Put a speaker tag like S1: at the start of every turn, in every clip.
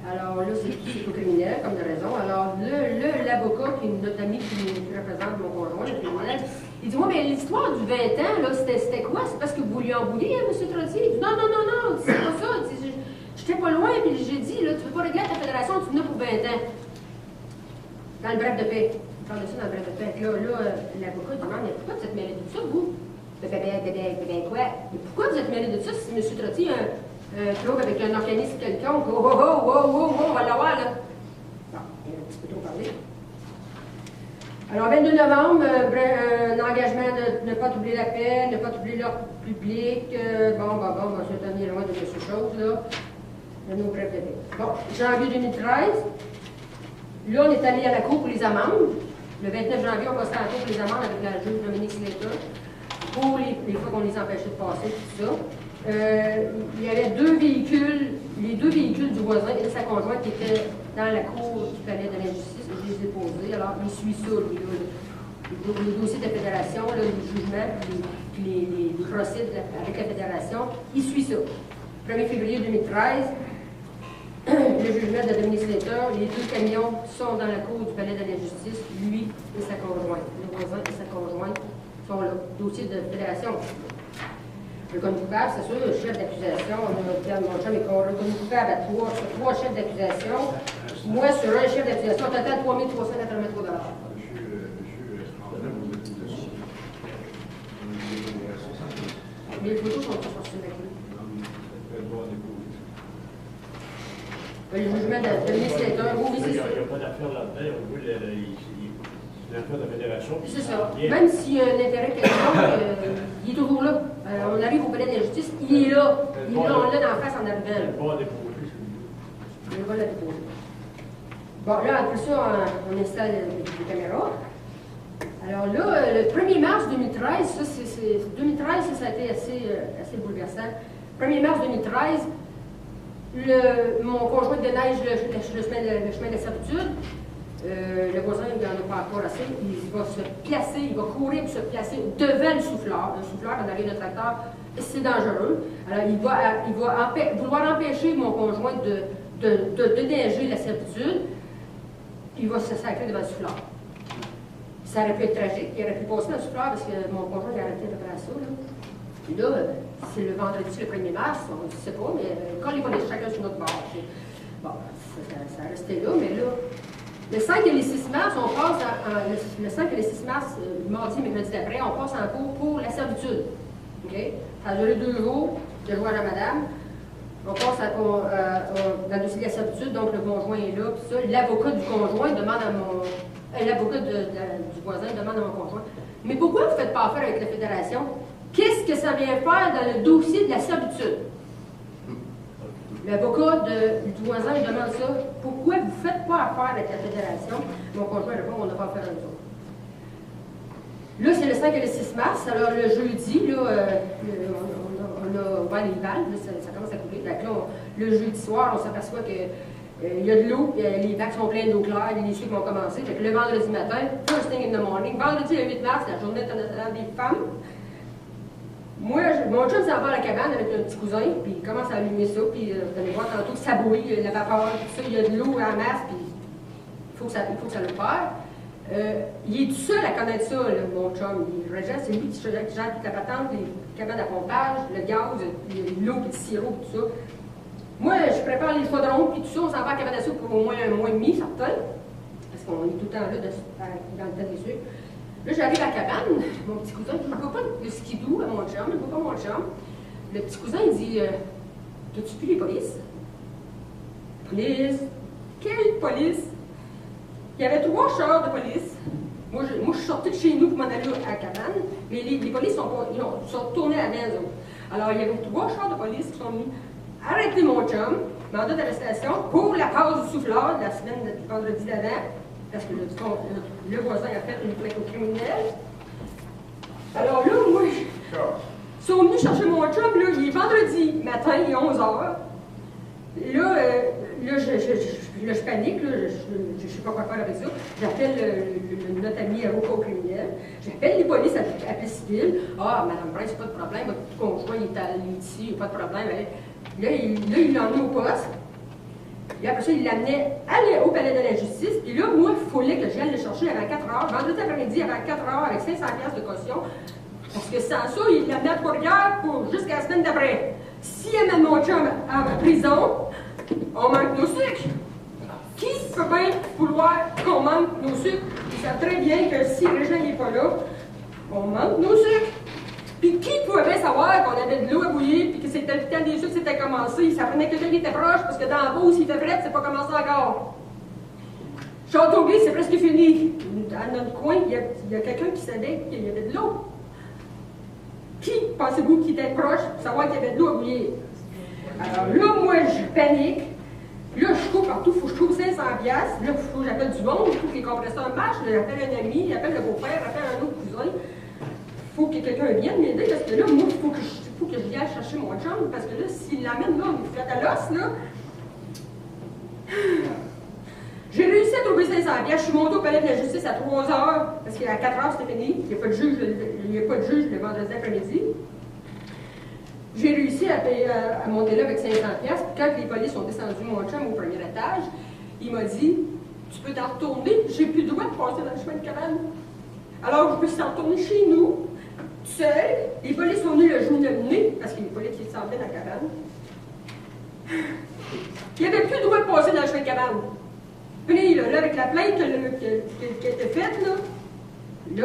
S1: Alors là, c'est au criminel, comme de raison. Alors l'avocat, qui est notre ami qui représente mon conjoint, le criminel, il dit, moi, mais l'histoire du 20 ans, là, c'était quoi? C'est parce que vous lui en vouliez, hein, M. Trottier? Il dit, non, non, non, non, c'est pas ça. J'étais pas loin, puis j'ai dit, là, tu veux pas régler à ta fédération, tu venais pour 20 ans. Dans le bref de paix. Il parle de ça dans le bref de paix. Là, l'avocat demande, mais pourquoi vous êtes mêlé de ça, vous? Ben quoi? Mais pourquoi vous êtes mêlé de ça si M. Trottier trouve avec un organisme quelconque? Oh, oh, oh, oh, oh, oh, on va l'avoir, là. Bon, il y a un petit peu trop parlé. Alors, 22 novembre, un engagement de ne pas troubler la paix, ne pas troubler l'ordre public. Bon, c'est un loin de ces choses, là. De nos brefs de paix. Bon, janvier 2013. Là, on est allé à la cour pour les amendes. Le 29 janvier, on va se faire à la cour pour les amendes avec la juge Dominique Slater. Pour les fois qu'on les empêchait de passer, tout ça. Il y avait deux véhicules, les deux véhicules du voisin et de sa conjointe qui étaient dans la cour du palais de la justice. Je les ai posés. Alors, il suit ça, lui, le dossier de la fédération, là, le jugement, puis les procès avec la fédération. Il suit ça. 1er février 2013, le jugement de Dominique Slater, les deux camions sont dans la cour du palais de la justice, lui et sa conjointe. Le voisin et sa conjointe sont là. Dossier de fédération. Reconnu coupable, c'est sûr, le chef d'accusation, mon chum est reconnu coupable à trois chefs d'accusation. Moi, sur un chef d'accusation, au total 3 383 $. Mais les photos sont pas sorties de la clé. Le jugement de Dominique Slater, oui, c'est ça.
S2: Il n'y a pas d'affaire là-dedans, on voit l'affaire de la fédération.
S1: C'est ça. Même s'il y a un intérêt quelconque, il est toujours là. On arrive au palais de la justice, il est là. On l'a dans la face en arrivant.
S2: Il va déposer.
S1: Il va la déposer. Bon, là, après ça, on installe les caméras. Alors là, le 1er mars 2013, ça, 2013, ça a été assez bouleversant. 1er mars 2013, mon conjoint déneige le chemin de la servitude. Le voisin, il n'en a pas encore assez. Il va se placer, il va courir pour se placer devant le souffleur. Un souffleur, en arrière de tracteur, c'est dangereux. Alors, il va vouloir empêcher mon conjoint de déneiger la servitude. Il va se sacrer devant le souffleur. Ça aurait pu être tragique. Il aurait pu passer dans le souffleur parce que mon conjoint il a arrêté de faire ça. Et là, c'est le vendredi, le 1er mars, on ne sait pas, mais quand ils vont aller chacun sur notre bord. Bon, ça restait là, mais là, le 5 et le 6 mars, on passe le 5 et le 6 mars, mardi, mercredi d'après, on passe en cours pour la servitude. OK? Ça a duré 2 jours, de joie à la madame. On passe dans le dossier de la servitude, donc le conjoint est là, puis ça. L'avocat du conjoint demande à l'avocat du voisin demande à mon conjoint, mais pourquoi vous ne faites pas affaire avec la fédération? Qu'est-ce que ça vient faire dans le dossier de la servitude? L'avocat du voisin lui demande ça. Pourquoi vous ne faites pas affaire avec la fédération? Mon conjoint répond, on n'a pas affaire avec eux. Là, c'est le 5 et le 6 mars. Alors, le jeudi, là, on a ouvert les valves. Là, ça commence à couler. Donc, là, le jeudi soir, on s'aperçoit que il y a de l'eau, les vagues sont pleines d'eau claire, les suites vont commencer. Fait que le vendredi matin, first thing in the morning, vendredi le 8 mars, la journée internationale des femmes. Mon chum s'en va à la cabane avec un petit cousin, puis il commence à allumer ça, puis vous allez voir tantôt que ça bouille, la vapeur, tout ça, il y a de l'eau en masse, puis il faut que ça le fasse. Il est tout seul à connaître ça, là, mon chum. C'est lui qui gère toute la patente, les cabanes à pompage, le gaz, l'eau, puis le sirop, tout ça. Moi, je prépare les chaudrons, puis tout ça, on s'en va à la cabane à sucre pour au moins un mois et demi, certain, parce qu'on est tout le temps là, dans le temps des sucres. Là, j'arrive à la cabane, mon petit cousin, il ne voit pas le skidoo à mon chum, il ne voit pas mon chum. Le petit cousin, il dit t'as-tu vu les polices? Police? Quelle police? Il y avait 3 chars de police. Moi, je suis sortie de chez nous pour m'en aller à la cabane, mais les polices sont retournés à la maison. Alors, il y avait 3 chars de police qui sont venus arrêter mon chum, mandat d'arrestation, pour la passe du souffleur de la semaine du vendredi d'avant. Parce que le voisin a fait une plainte au criminel. Alors là, moi, ils sont venus chercher mon chum, là, il est vendredi matin, il est 11h. Là, je panique, là, je ne sais pas quoi faire avec ça. J'appelle notre ami avocat au criminel. J'appelle les polices à paix civile. Ah, Mme Price, pas de problème, votre conjoint il est ici, il n'y a pas de problème. Là, il l'a emmené au poste. Et après ça, il l'amenait au palais de la justice. Puis là, moi, il fallait que j'aille le chercher avant 4 heures. Vendredi après-midi, avant 4 heures, avec 500 piastres de caution. Parce que sans ça, il l'amenait à Trois-Rivières jusqu'à la semaine d'après. S'il amène mon chum à la prison, on manque nos sucres. Qui peut bien vouloir qu'on manque nos sucres? Ils savent très bien que si Régent n'est pas là, on manque nos sucres. Puis qui pouvait savoir qu'on avait de l'eau à bouillir, puis que c'était le temps des sucres, c'était commencé? Ça prenait quelqu'un qui était proche, parce que dans la Beauce, s'il fait frais, c'est pas commencé encore. Châteauguay, c'est presque fini. Dans notre coin, il y a quelqu'un qui savait qu'il y avait de l'eau. Qui pensez-vous qui était proche pour savoir qu'il y avait de l'eau à bouillir? Alors là, moi, je panique. Là, je cours partout, il faut que je trouve 500 piastres. Là, il faut que j'appelle du monde, il faut que les compresseurs marchent. J'appelle un ami, j'appelle le beau-père, j'appelle un autre cousin. Il faut que quelqu'un vienne m'aider parce que là, moi, il faut que je vienne chercher mon chum parce que là, s'il l'amène là, on est fait à l'os, là. J'ai réussi à trouver 500 piastres. Je suis montée au palais de la justice à 3 heures parce qu'à 4 heures, c'était fini. Il n'y a pas de juge le vendredi après-midi. J'ai réussi à monter là avec 500 piastres. Puis quand les polices sont descendus mon chum au premier étage, il m'a dit « Tu peux t'en retourner, j'ai plus le droit de passer dans le chemin de cabane. » Alors, je me suis retournée chez nous, seule. Les polices sont venus le nez, parce que les polices qui s'en venaient dans la cabane. Il n'y avait plus le droit de passer dans le chemin de cabane. Puis là, avec la plainte qui a été faite, il ne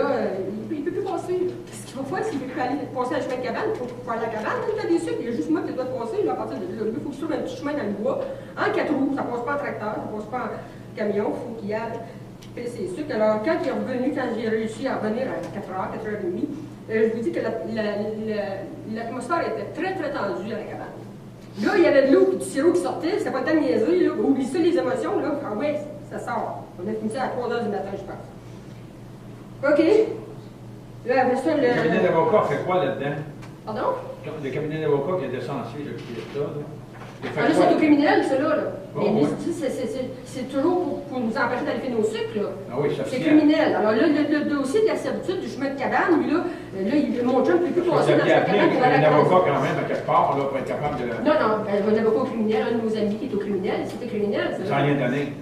S1: peut plus passer. Qu'est-ce qu'il va faire s'il ne veut plus aller passer dans le chemin de cabane pour faire la cabane? Il y a des sucres, il y a juste moi qui dois passer. Là, à partir de là, il faut que je trouve un petit chemin dans le bois, en 4 roues, ça ne passe pas en tracteur, ça ne passe pas en camion, il faut qu'il y ait ses sucres. Alors, quand il est revenu, quand j'ai réussi à revenir à 4h, 4h30, je vous dis que l'atmosphère était très, très tendue à la cabane. Là, il y avait de l'eau et du sirop qui sortait, c'était pas le temps de niaiser, là. Oublie ça, les émotions, là. Ah ouais, ça sort. On a fini ça à 3h du matin, je pense. OK. Là, après ça,
S3: Le cabinet d'avocat fait quoi là-dedans?
S1: Pardon?
S3: Le cabinet d'avocat qui est censé, là, qui est là.
S1: Ah, là, c'est au criminel, ça, là.
S3: Oh,
S1: mais
S3: oui.
S1: c'est toujours pour nous empêcher d'aller faire nos sucres, là.
S3: Ah oui, ça
S1: c'est criminel. Alors là, le dossier de la servitude du chemin de cabane, lui, là, mon chum ne peut plus passer dans le chemin de cabane pour aller à la
S3: un avocat quand même à quelque part, là, pour être capable de...
S1: Non, un avocat au criminel, un de nos amis qui est au criminel, c'était criminel.
S3: Sans rien donner.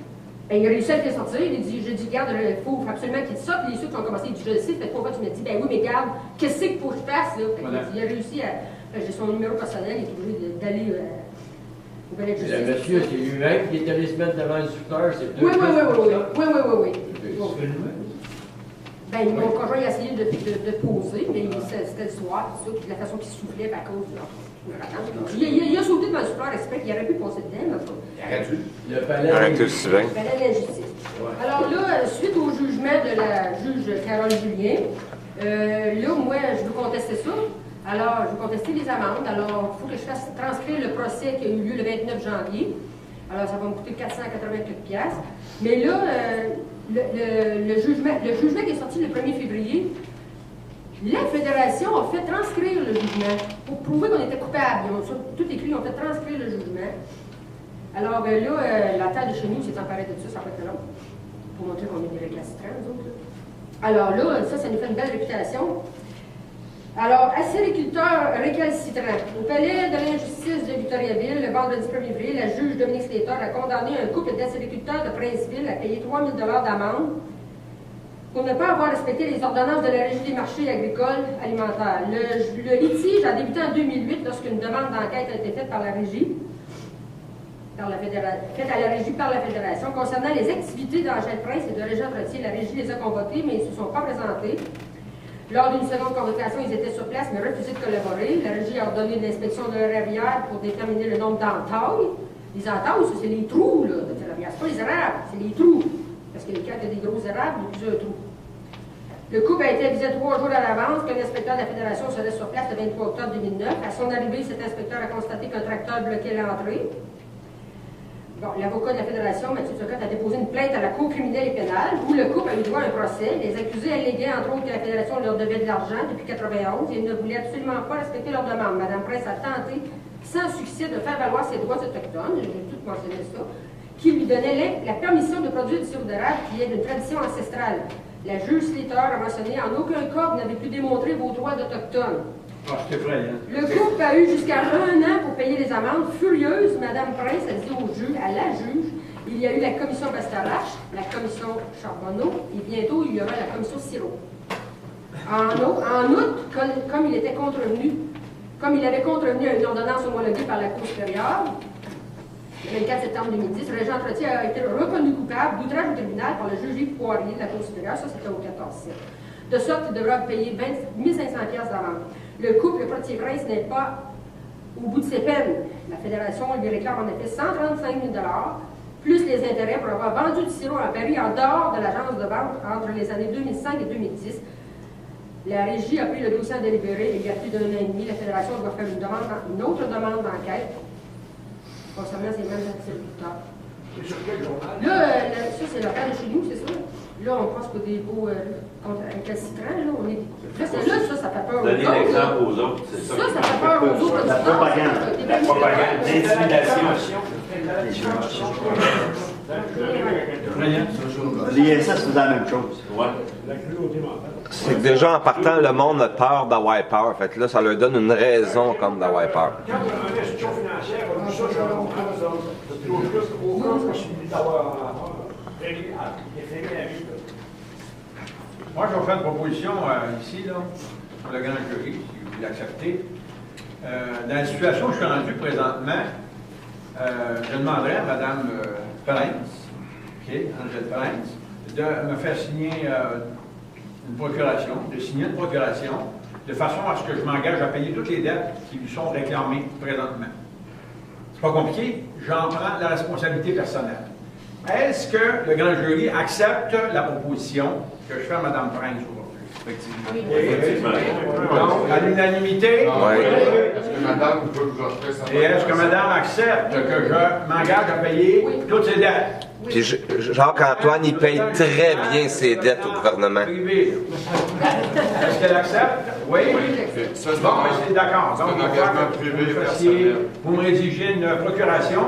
S1: Ben, il a réussi à le faire sortir, il dit, je dis, garde, il faut absolument qu'il sorte, les sucres ont commencé, il dit, je le sais, fait 3 fois, tu m'as dit, ben oui, mais garde, qu'est-ce qu'il faut que je fasse, là?
S3: Voilà.
S1: Il a réussi à, j'ai son numéro personnel, il est obligé d'aller au palais de justice.
S4: Le monsieur, c'est lui-même qui est allé se mettre devant le scooter, c'est
S1: Oui. Ben,
S4: Oui.
S1: mon conjoint il a essayé de poser, mais c'était le soir, tout ça, puis la façon qu'il soufflait à cause de il a sauté devant le super exprès qu'il aurait pu passer dedans, mais pas.
S4: Le palais.
S5: Arrêtez le Sylvain.
S1: Le palais de la justice. Alors là, suite au jugement de la juge Carole Julien, là, moi, je veux contester ça. Alors, je veux contester les amendes. Alors, il faut que je fasse transcrire le procès qui a eu lieu le 29 janvier. Alors, ça va me coûter 488 piastres. Mais là, le jugement qui est sorti le 1er février, la Fédération a fait transcrire le jugement pour prouver qu'on était coupable. Tout écrit, ils ont fait transcrire le jugement. Alors là, la table de chez nous s'est emparée de ça, ça va être long, pour montrer qu'on est des récalcitrants, nous autres. Alors là, ça nous fait une belle réputation. Alors, acériculteur récalcitrant. Au palais de l'injustice de Victoriaville, le vendredi 1er février, la juge Dominique Slater a condamné un couple d'acériculteurs de Princeville à payer 3 000 $ d'amende pour ne pas avoir respecté les ordonnances de la Régie des marchés agricoles alimentaires. Le litige a débuté en 2008 lorsqu'une demande d'enquête a été faite par la Régie, faite à la Régie par la Fédération, concernant les activités d'Angèle-Prince et de Régent Trottier. La Régie les a convoqués, mais ils ne se sont pas présentés. Lors d'une seconde convocation, ils étaient sur place, mais refusaient de collaborer. La Régie a ordonné l'inspection de leur rivière pour déterminer le nombre d'entailles. Les entailles, c'est les trous là, de la rivière. Ce pas les érables, c'est les trous. Parce que quand il y a des gros érables, il y a plusieurs trous. Le couple a été avisé 3 jours à l'avance qu'un inspecteur de la Fédération serait sur place le 23 octobre 2009. À son arrivée, cet inspecteur a constaté qu'un tracteur bloquait l'entrée. Bon, l'avocat de la Fédération, Mathieu Turcotte, a déposé une plainte à la Cour criminelle et pénale où le couple a eu droit à un procès. Les accusés alléguaient, entre autres, que la Fédération leur devait de l'argent depuis 1991 et ne voulaient absolument pas respecter leur demande. Mme Prince a tenté, sans succès, de faire valoir ses droits autochtones, j'ai tout mentionné ça, qui lui donnait la permission de produire du sirop d'érable qui est d'une tradition ancestrale. La juge Slater a mentionné en aucun cas vous n'avez pu démontrer vos droits d'Autochtones.
S3: Ah, c'est effrayant.
S1: Le couple a eu jusqu'à 1 an pour payer les amendes. Furieuse, Mme Prince a dit au juge, à la juge, il y a eu la commission Bastarache, la commission Charbonneau, et bientôt il y aura la commission Sirop. En août, comme il avait contrevenu à une ordonnance homologuée par la Cour supérieure, le 24 septembre 2010, Régent Trottier a été reconnu coupable d'outrage au tribunal par le juge Yves Poirier de la Cour supérieure, ça c'était au 14 septembre. De sorte qu'il devra payer 1 500 $ d'amende. Le couple, le Trottier-Prince, n'est pas au bout de ses peines. La Fédération lui réclame en effet 135 000 $, plus les intérêts pour avoir vendu du sirop à Paris en dehors de l'agence de vente entre les années 2005 et 2010. La Régie a pris le dossier en délibéré et il y a plus d'1 an et demi, la Fédération doit faire une autre demande d'enquête concernant ces mêmes agriculteurs.
S3: C'est sur quel journal?
S1: Là, ça, c'est l'affaire de chez nous, c'est ça? Là, on pense qu'au dépôt avec le citron, là, on est. Là, ça fait peur aux autres.
S2: Donner l'exemple aux autres, c'est ça.
S1: Ça fait peur aux autres.
S5: La propagande.
S2: La propagande, l'intimidation.
S5: L'ISS faisait la même chose.
S2: Ouais.
S6: C'est que déjà en partant, le monde a peur d'avoir peur. Fait que là, ça leur donne une raison comme d'avoir peur.
S7: Quand il y a une institution financière, comme ça, je comprends, nous autres. Aucune possibilité d'avoir réglé la vie.
S3: Moi, je vais faire une proposition ici, là, pour le grand jury, si vous l'acceptez. Dans la situation où je suis rendu présentement, je demanderai à Mme Prince, Angèle Prince, de me faire signer une procuration, de façon à ce que je m'engage à payer toutes les dettes qui lui sont réclamées présentement. C'est pas compliqué, j'en prends la responsabilité personnelle. Est-ce que le grand jury accepte la proposition que je fais à Mme Prince aujourd'hui?
S2: Effectivement.
S3: Donc, à l'unanimité?
S6: Oui.
S8: Est-ce que madame peut vous offrir sa
S3: Et est-ce que madame accepte que je m'engage à payer toutes ses dettes?
S6: Puis Jacques-Antoine, il paye très bien ses dettes au gouvernement.
S3: Privé. Est-ce qu'elle accepte? Oui.
S8: Ça,
S3: Bon, mais c'est d'accord.
S8: c'est
S3: Donc,
S8: un engagement privé personnel.
S3: vous me rédigez une procuration,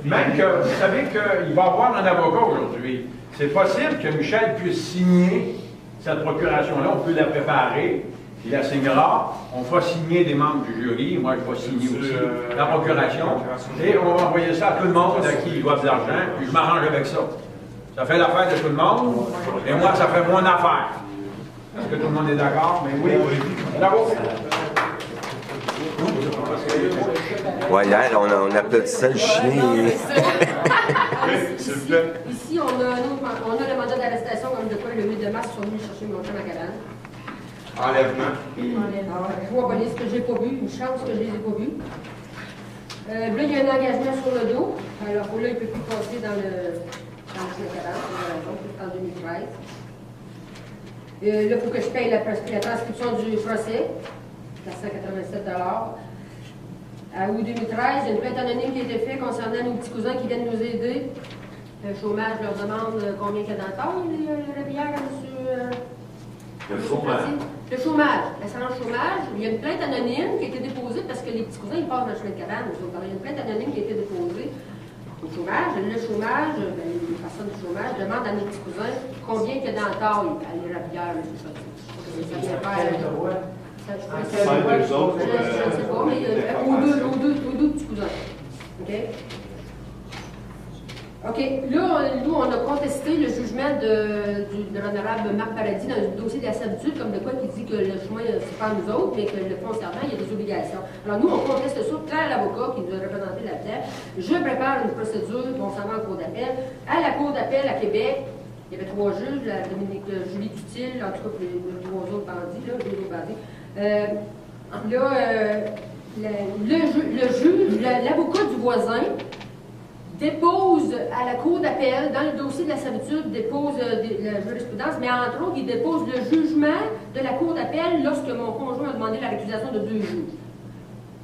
S3: même que vous savez qu'il va y avoir un avocat aujourd'hui. C'est possible que Michel puisse signer cette procuration-là. On peut la préparer. Il la signera. On fera signer des membres du jury. Moi, je vais signer aussi la procuration. Et on va envoyer ça à tout le monde à qui il doit de l'argent. Puis je m'arrange avec ça. Ça fait l'affaire de tout le monde. Et moi, ça fait mon affaire. Est-ce que tout le monde est d'accord? Mais oui. Bravo.
S6: Ouais, hier, on appelle ça le chien.
S1: Ici, on a le mandat d'arrestation comme de quoi le 8 mars, ils sont venus chercher mon chum à cabane.
S8: Enlèvement.
S1: Je vois police que j'ai pas vu, une chance que je les ai pas vus. Là, il y a un engagement sur le dos. Alors, là, il ne peut plus passer dans le chum à cabane, c'est la raison, c'est en 2013. Là, il faut que je paye la transcription du procès, 487 $. À août 2013, il y a une plainte anonyme qui a été faite concernant nos petits cousins qui viennent nous aider. Le chômage leur demande combien il y a dans le temps, le bière à monsieur.
S2: Le chômage.
S1: Le chômage, l'assurance chômage. Il y a une plainte anonyme qui a été déposée parce que les petits cousins, ils passent dans le chemin de cabane. Il y a une plainte anonyme qui a été déposée au chômage. Le chômage, les personnes du chômage demandent à nos petits cousins combien il y a dans le temps à l'Érablière, M. Trottier. Ça vient faire. Je ne sais pas, mais aux deux petits cousins. OK? OK. Là, nous, on a contesté le jugement de l'honorable Marc Paradis dans le dossier de la servitude, comme de quoi qui dit que le chemin, c'est pas nous autres, mais que le fonds servant, il y a des obligations. Alors, nous, on conteste ça. Claire, l'avocat qui nous a représenté là-dedans, je prépare une procédure concernant la Cour d'appel. À la Cour d'appel à Québec, il y avait 3 juges, la Dominique Julie Dutil, en tout cas, les 3 autres bandits, là, 2 autres bandits. L'avocat du voisin dépose à la Cour d'appel, dans le dossier de la servitude, dépose la jurisprudence, mais entre autres, il dépose le jugement de la Cour d'appel lorsque mon conjoint a demandé la récusation de 2 juges.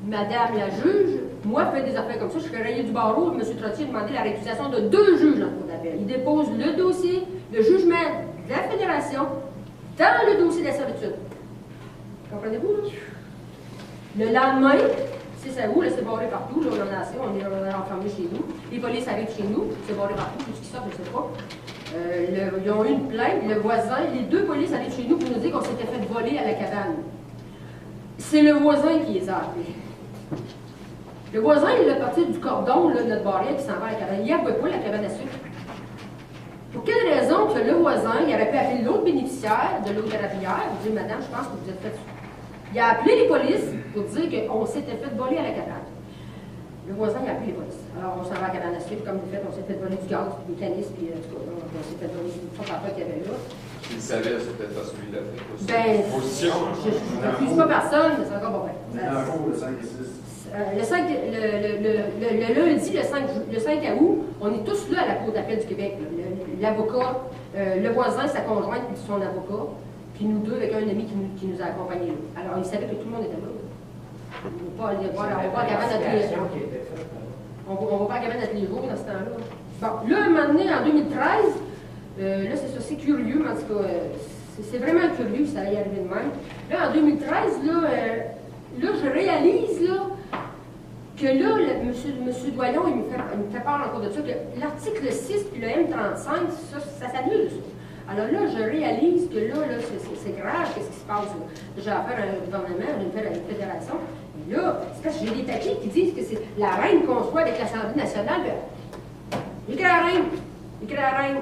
S1: Madame la juge, moi, je fais des affaires comme ça, je suis rayée du barreau, M. Trottier a demandé la récusation de 2 juges dans la Cour d'appel. Il dépose le dossier, le jugement de la Fédération, dans le dossier de la servitude. Comprenez-vous, là? Le lendemain, c'est ça où, là, c'est barré partout, là, on en a assez, on est enfermés chez nous. Les polices arrivent chez nous, c'est barré partout, tout ce qui sort, je ne sais pas. Ils ont eu une plainte, le voisin, les 2 polices arrivent chez nous pour nous dire qu'on s'était fait voler à la cabane. c'est le voisin qui les a appelés. Le voisin, il est parti du cordon là, de notre barrière qui s'en va à la cabane. Il n'avouait pas la cabane à sucre. Pour quelle raison que le voisin, il aurait pu appeler l'autre bénéficiaire de l'eau thérapilière pour dire, madame, je pense que vous êtes fait. Il a appelé les polices pour dire qu'on s'était fait voler à la cabane. Le voisin, il a appelé les polices. Alors, on s'en va à la cabane à sucre, comme vous faites, on s'est fait voler du gaz, des canisses, puis en tout cas, on s'est fait voler du propre qu'il y avait là.
S8: Il savait, c'était pas celui-là.
S1: Ben,
S8: Position.
S1: je n'accuse pas personne, mais c'est encore pas vrai. Le lundi, le 5 août, on est tous là à la Cour d'appel du Québec. L'avocat, le voisin, sa conjointe, puis son avocat, puis nous deux avec un ami qui nous a accompagnés là. Alors, il savait que tout le monde était là. On va pas à la cabane à tous les jours. On va pas à la cabane à tous les jours dans ce temps-là. Bon, là, un moment donné, en 2013, là, c'est ça, c'est curieux, mais en tout cas, c'est vraiment curieux, ça allait arriver de même. Là, en 2013, là, je réalise, là, que là, M. Doyon, il me fait part encore de ça, que l'article 6 puis le M35, ça s'annule, ça. Alors là, je réalise que là c'est grave, qu'est-ce qui se passe, là. J'ai affaire à un gouvernement, j'ai affaire à une fédération. Et là, c'est parce que j'ai des papiers qui disent que c'est la reine qu'on soit avec l'Assemblée nationale. Écris à la reine. Écris à la reine.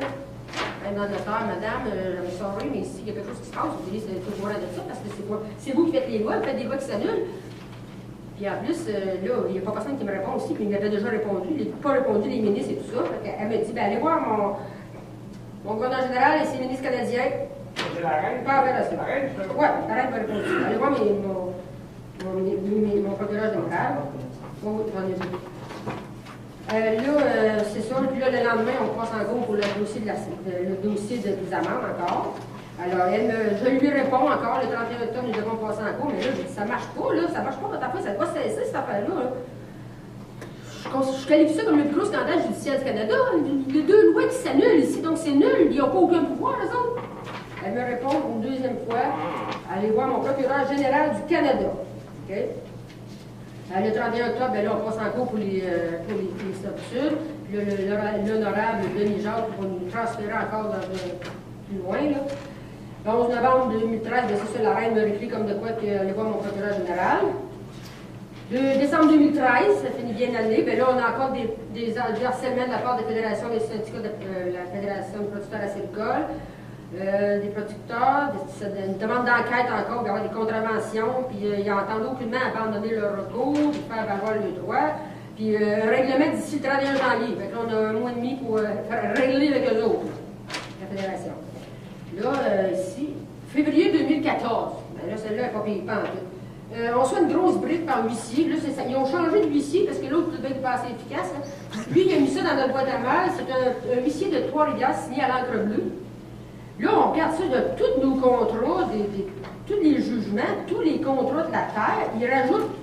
S1: Madame la notaire, madame, je me saurais, mais s'il y a quelque chose qui se passe, vous dites, c'est tout au courant de ça, parce que c'est vous qui faites les lois, vous faites des lois qui s'annulent. Puis en plus, là, il n'y a pas personne qui me répond aussi, puis il m'avait déjà répondu, il n'a pas répondu les ministres et tout ça. Elle me dit, ben allez voir mon gouverneur général et ses ministres canadiens.
S7: C'est la reine.
S1: Pas avec la suite.
S7: La reine,
S1: Oui, la reine va répondre. Allez voir mon procureur général. Oui, j'en ai vu. Là, c'est ça. Puis là, le lendemain, on passe en gros pour le dossier des amendes encore. Alors, je lui réponds encore, le 31 octobre, nous devons passer en cours, mais là, je dis, ça marche pas, là, ça marche pas votre affaire, ça doit cesser cette affaire-là. Là. Je qualifie ça comme le plus gros scandale judiciaire du Canada. Il y a deux lois qui s'annulent ici, donc c'est nul, ils n'ont pas aucun pouvoir, les autres. Elle me répond une deuxième fois, allez voir mon procureur général du Canada. Okay? Le 31 octobre, ben là, on passe en cours pour les servitudes. L'honorable Denis Jacques va nous transférer encore plus loin, là. Le 11 novembre 2013, c'est ça, la reine me récrit comme de quoi qu'elle allait voir mon procureur général. Le décembre 2013, ça finit bien l'année, bien là, on a encore des harcèlements de la part des fédérations, des syndicats de la Fédération de producteurs acélicole, des producteurs, une demande d'enquête encore, il va y avoir des contraventions, puis ils n'entendent aucunement abandonner leur recours, puis faire valoir le droit, puis règlement d'ici le 31 janvier. Fait que là, on a un mois et demi pour régler avec eux autres, la Fédération. Là, ici, février 2014, ben là, celle-là n'est pas payée pas en tout. On reçoit une grosse brique par huissier. Là, ils ont changé de huissier parce que l'autre devait être pas assez efficace. Hein. Lui, il a mis ça dans notre boîte à mal. C'est un huissier de Trois-Rivières signé à l'encre bleue. Là, on regarde ça de tous nos contrats, tous les jugements, tous les contrats de la terre. Il rajoute